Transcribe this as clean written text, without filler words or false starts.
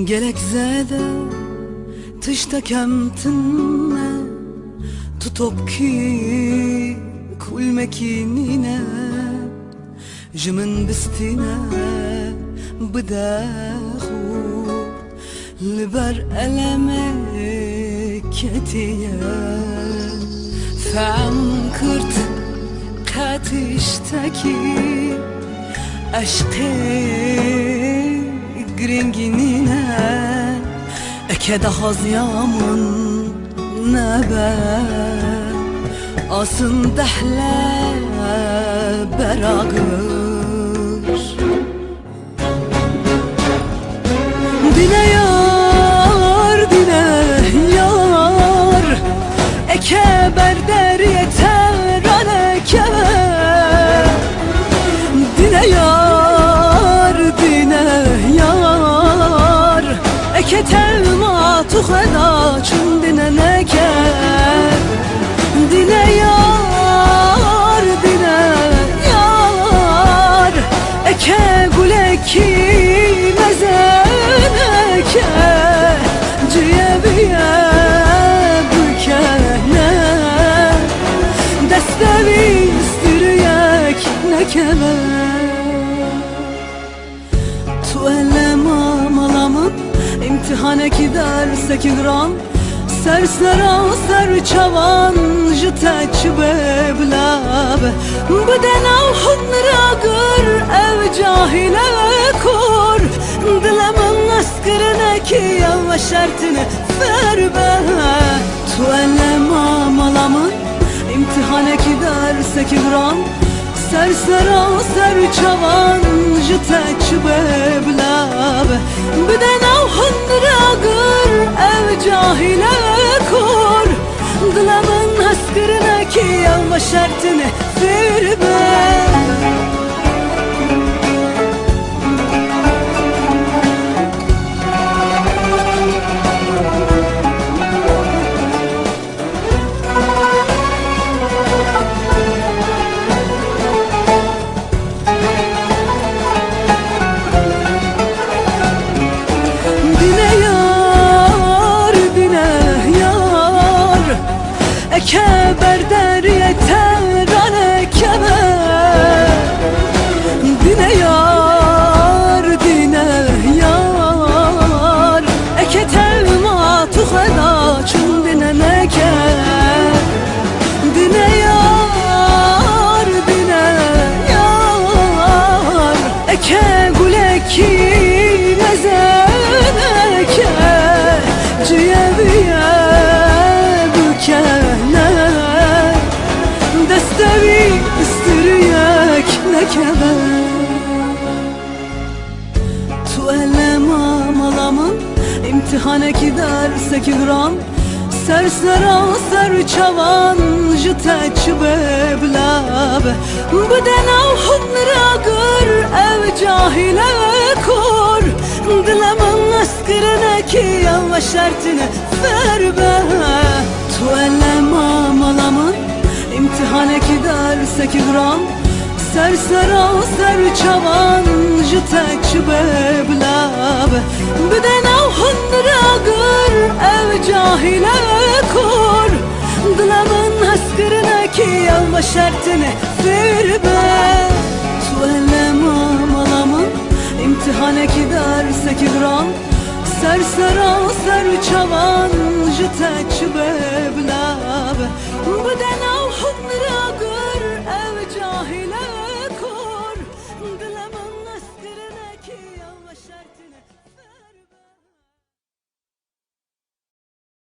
Gelek zede tiştekemtinne tutup ki kul mekinine jimin bistine bdaxu liber eleme ketiye fem kırt katişteki aşkı gringinine eke daha ziyamın nebe asın dehle beragır dine yar eke berder yeter aleke dine yar eke telma tuğada çün dine neke dine yar eke guleki mezeneke ciyebiye bükene destevi istiriyek nekeme tu elema malamın imtihaneki derseki gram sersera ser çavan jiteç beblabe bedena hunra gır ev cahile kur dilemin askırına ki yavaş şartını verbe tu elema malamın imtihaneki derseki gram sersera ser çavan jiteç beblabe bedena hunra gır ev cahile kur dilemin askırına ki yavaş şartını verbe eke berder yeter alekeme dine yar eke telma tuğada çün dine neke dine yar eke guleki mezeneke ciyebiye destevi istiriyek nekebe tu elema malamın imtihaneki derseki gram sersera ser çavan jiteç beblabe bedena hunra gır ev cahile kur dilemin askırına ki yavaş şartını verbe tu elema malamın imtihaneki derseki gram sersera ser çavan jiteç beblabe bedena hunra gır ev cahile kur dilemin askırına ki yavaş şartını verbe tu elema malamın imtihaneki derseki gram sersera ser çavan jiteç beblabe bedena hunra gır ev cahil